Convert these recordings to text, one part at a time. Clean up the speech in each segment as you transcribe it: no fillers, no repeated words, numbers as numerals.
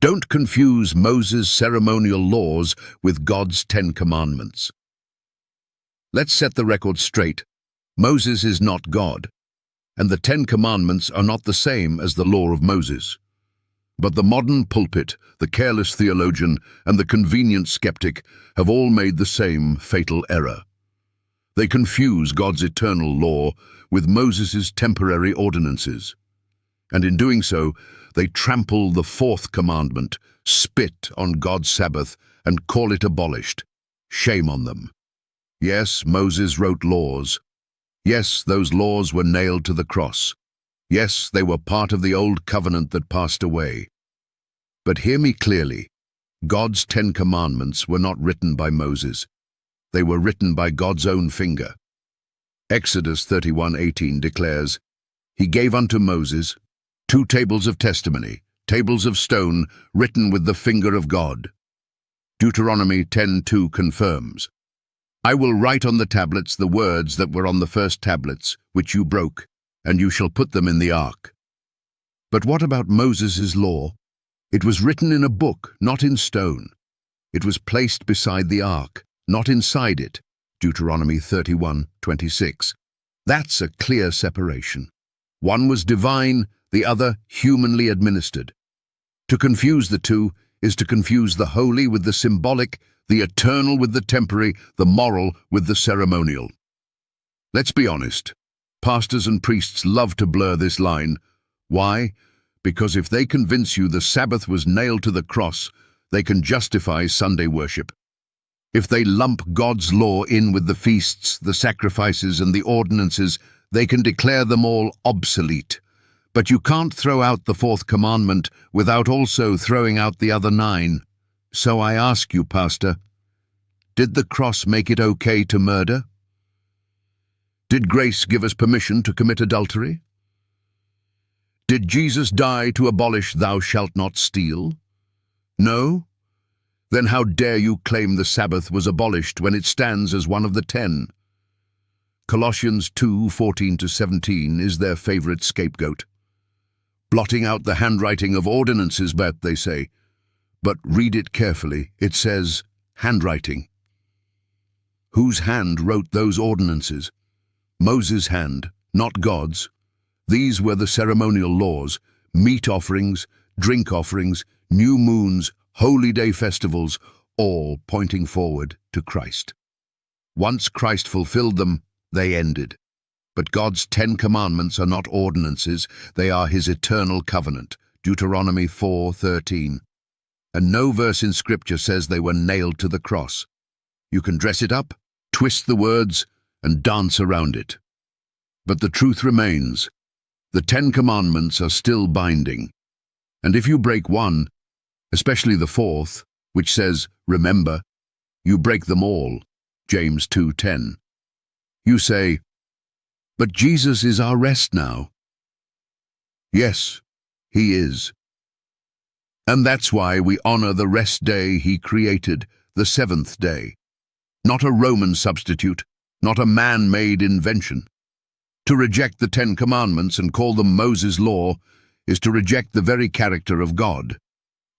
Don't confuse Moses' ceremonial laws with God's 10 Commandments. Let's set the record straight. Moses is not God, and the 10 Commandments are not the same as the law of Moses. But the modern pulpit, the careless theologian, and the convenient skeptic have all made the same fatal error. They confuse God's eternal law with Moses' temporary ordinances. And in doing so, they trample the 4th commandment, spit on God's Sabbath, and call it abolished. Shame on them. Yes, Moses wrote laws. Yes, those laws were nailed to the cross. Yes, they were part of the old covenant that passed away. But hear me clearly. God's 10 Commandments were not written by Moses. They were written by God's own finger. Exodus 31:18 declares, "He gave unto Moses 2 tables of testimony, tables of stone, written with the finger of God." Deuteronomy 10:2 confirms, "I will write on the tablets the words that were on the first tablets, which you broke, and you shall put them in the ark." But what about Moses' law? It was written in a book, not in stone. It was placed beside the ark, not inside it. Deuteronomy 31:26. That's a clear separation. One was divine, the other humanly administered. To confuse the two is to confuse the holy with the symbolic, the eternal with the temporary, the moral with the ceremonial. Let's be honest. Pastors and priests love to blur this line. Why? Because if they convince you the Sabbath was nailed to the cross, they can justify Sunday worship. If they lump God's law in with the feasts, the sacrifices, and the ordinances, they can declare them all obsolete. But you can't throw out the 4th commandment without also throwing out the other 9. So I ask you, Pastor, did the cross make it okay to murder? Did grace give us permission to commit adultery? Did Jesus die to abolish "thou shalt not steal"? No? Then how dare you claim the Sabbath was abolished when it stands as one of the 10? Colossians 2:14-17 is their favorite scapegoat. Blotting out the handwriting of ordinances, but they say. But read it carefully. It says, handwriting. Whose hand wrote those ordinances? Moses' hand, not God's. These were the ceremonial laws, meat offerings, drink offerings, new moons, holy day festivals, all pointing forward to Christ. Once Christ fulfilled them, they ended. But God's 10 Commandments are not ordinances, they are his eternal covenant, Deuteronomy 4:13. And no verse in Scripture says they were nailed to the cross. You can dress it up, twist the words, and dance around it. But the truth remains. The 10 Commandments are still binding. And if you break one, especially the 4th, which says, remember, you break them all, James 2:10. You say, but Jesus is our rest now. Yes, he is. And that's why we honor the rest day he created, the 7th day. Not a Roman substitute, not a man-made invention. To reject the 10 Commandments and call them Moses' law is to reject the very character of God.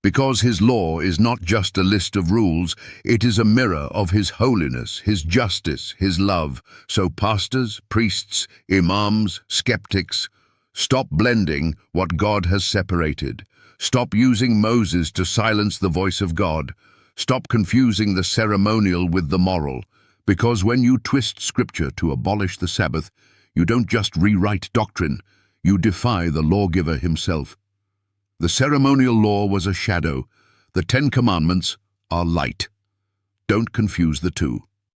Because his law is not just a list of rules, it is a mirror of his holiness, his justice, his love. So pastors, priests, imams, skeptics, stop blending what God has separated. Stop using Moses to silence the voice of God. Stop confusing the ceremonial with the moral. Because when you twist Scripture to abolish the Sabbath, you don't just rewrite doctrine, you defy the lawgiver himself. The ceremonial law was a shadow. The 10 Commandments are light. Don't confuse the two.